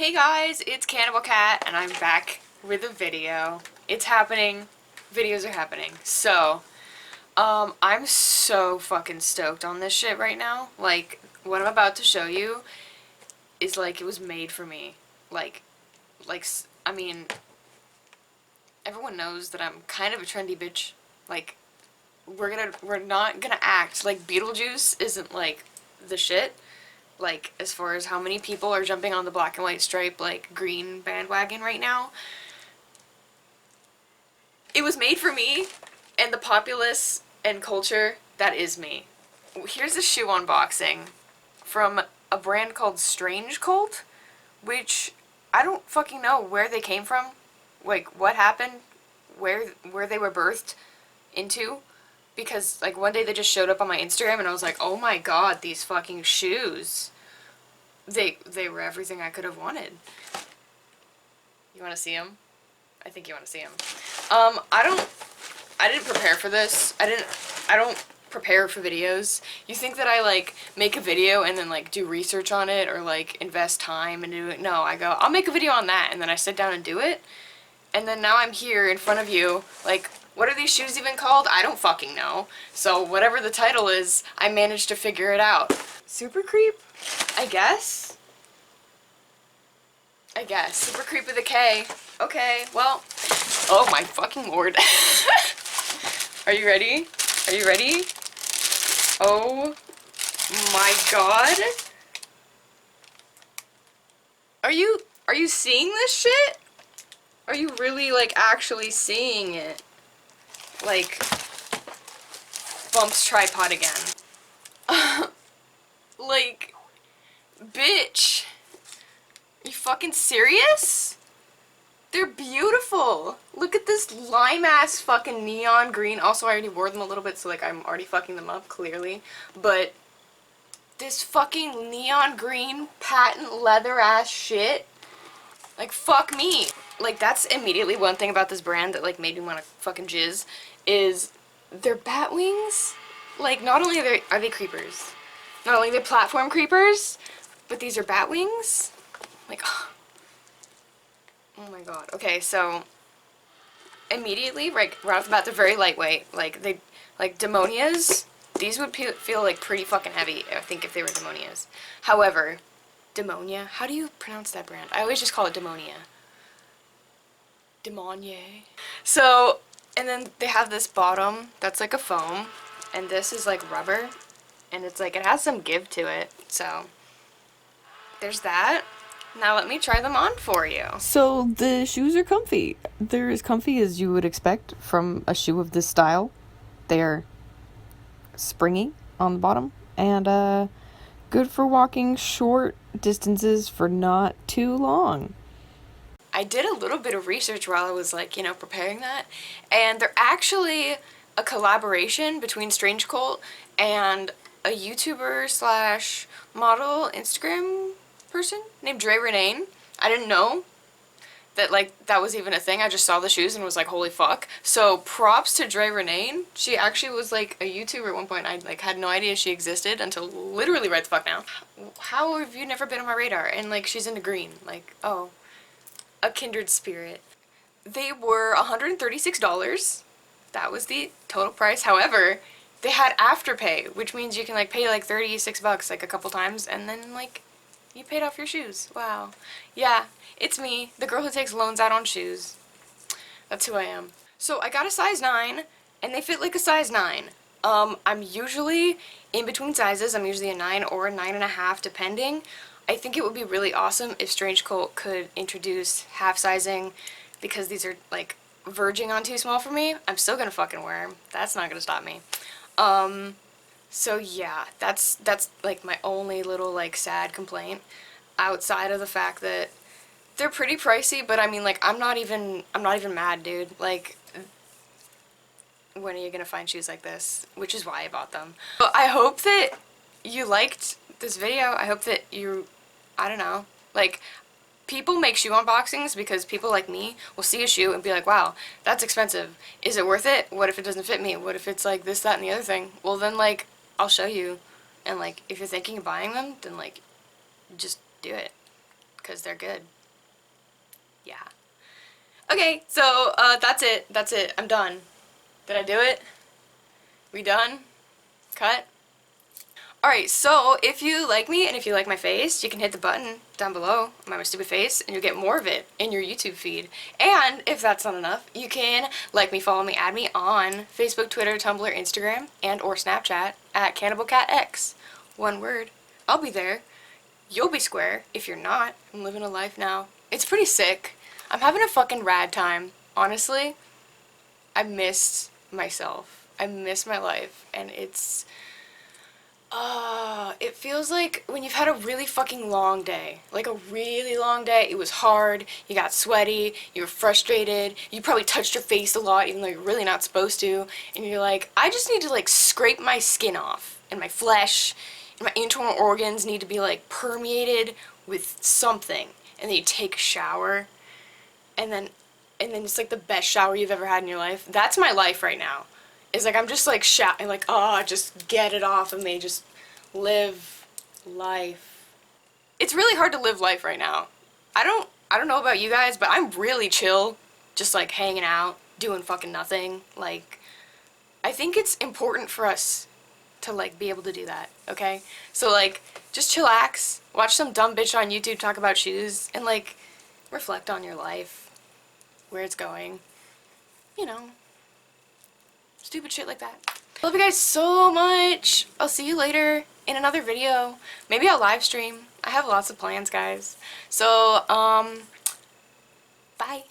Hey guys, it's Cannibal Cat and I'm back with a video. It's happening. Videos are happening. So, I'm so fucking stoked on this shit right now. Like, what I'm about to show you is like, it was made for me. I mean, everyone knows that I'm kind of a trendy bitch. Like, we're not gonna act like Beetlejuice isn't like the shit. Like, as far as how many people are jumping on the black and white stripe, like, green bandwagon right now. It was made for me, and the populace and culture, that is me. Here's a shoe unboxing from a brand called Strange Cult, which I don't fucking know where they came from, like, what happened, where they were birthed into. Because, like, one day they just showed up on my Instagram and I was like, oh my god, these fucking shoes. They were everything I could have wanted. You want to see them? I think you want to see them. I didn't prepare for this. I don't prepare for videos. You think that I, like, make a video and then, like, do research on it or, like, invest time and do it? No, I go, I'll make a video on that, and then I sit down and do it. And then now I'm here in front of you, like, what are these shoes even called? I don't fucking know. So whatever the title is, I managed to figure it out. Super Kreep? I guess? Super Kreep with a K. Okay, well. Oh my fucking lord. Are you ready? Are you ready? Oh my god. Are you seeing this shit? Are you really, like, actually seeing it? Like, bumps tripod again. Like, bitch. You fucking serious? They're beautiful. Look at this lime-ass fucking neon green. Also, I already wore them a little bit, so, like, I'm already fucking them up, clearly. But this fucking neon green patent leather-ass shit. Like, fuck me. Like, that's immediately one thing about this brand that, like, made me want to fucking jizz, is their bat wings. Like, not only are they creepers, not only are they platform creepers, but these are bat wings. Like, oh my god. Okay, so, immediately, right off the bat, they're very lightweight. Like, Demonias, these would feel, like, pretty fucking heavy, I think, if they were Demonias. However, Demonia, how do you pronounce that brand? I always just call it Demonia. Demonier. So, and then they have this bottom that's like a foam, and this is like rubber, and it's like, it has some give to it, so there's that. Now let me try them on for you. So the shoes are comfy. They're as comfy as you would expect from a shoe of this style. They're springy on the bottom, and good for walking short distances for not too long. I did a little bit of research while I was, like, you know, preparing that, and they're actually a collaboration between Strange Cult and a YouTuber slash model Instagram person named Dre Renane. I didn't know that, like, that was even a thing. I just saw the shoes and was like, holy fuck. So props to Dre Renane. She actually was, like, a YouTuber at one point. I, like, had no idea she existed until literally right the fuck now. How have you never been on my radar? And, like, she's into green. Like, oh. A kindred spirit. They were $136. That was the total price. However, they had Afterpay, which means you can, like, pay like $36 like a couple times, and then, like, you paid off your shoes. Wow. Yeah, it's me, the girl who takes loans out on shoes. That's who I am. So I got a size 9, and they fit like a size 9. I'm usually in between sizes. I'm usually a 9 or a 9.5, depending. I think it would be really awesome if Strange Cult could introduce half sizing, because these are, like, verging on too small for me. I'm still gonna fucking wear them. That's not gonna stop me. So yeah, that's like my only little, like, sad complaint, outside of the fact that they're pretty pricey, but I mean, like, I'm not even mad, dude. Like, when are you gonna find shoes like this? Which is why I bought them. But I hope that you liked this video. I hope that you, I don't know, like, people make shoe unboxings because people like me will see a shoe and be like, wow, that's expensive. Is it worth it? What if it doesn't fit me? What if it's like this, that, and the other thing? Well, then, like, I'll show you. And, like, if you're thinking of buying them, then, like, just do it. because they're good. Yeah. Okay, so that's it. That's it. I'm done. Did I do it? We done? Cut? Alright, so if you like me and if you like my face, you can hit the button down below on my stupid face and you'll get more of it in your YouTube feed. And if that's not enough, you can like me, follow me, add me on Facebook, Twitter, Tumblr, Instagram, and or Snapchat at CannibalCatX. One word. I'll be there. You'll be square. If you're not, I'm living a life now. It's pretty sick. I'm having a fucking rad time. Honestly, I missed myself. I miss my life, and it feels like when you've had a really fucking long day, like a really long day, it was hard, you got sweaty, you were frustrated, you probably touched your face a lot even though you're really not supposed to, and you're like, I just need to like scrape my skin off, and my flesh, and my internal organs need to be like permeated with something, and then you take a shower, and then it's like the best shower you've ever had in your life. That's my life right now. It's like I'm just like like, oh, just get it off of me, just live life. It's really hard to live life right now. I don't know about you guys, but I'm really chill, just like hanging out, doing fucking nothing. Like, I think it's important for us to like be able to do that, okay? So like, just chillax, watch some dumb bitch on YouTube talk about shoes, and like, reflect on your life, where it's going, you know. Stupid shit like that. Love you guys so much. I'll see you later in another video. Maybe I'll live stream. I have lots of plans, guys. So, bye.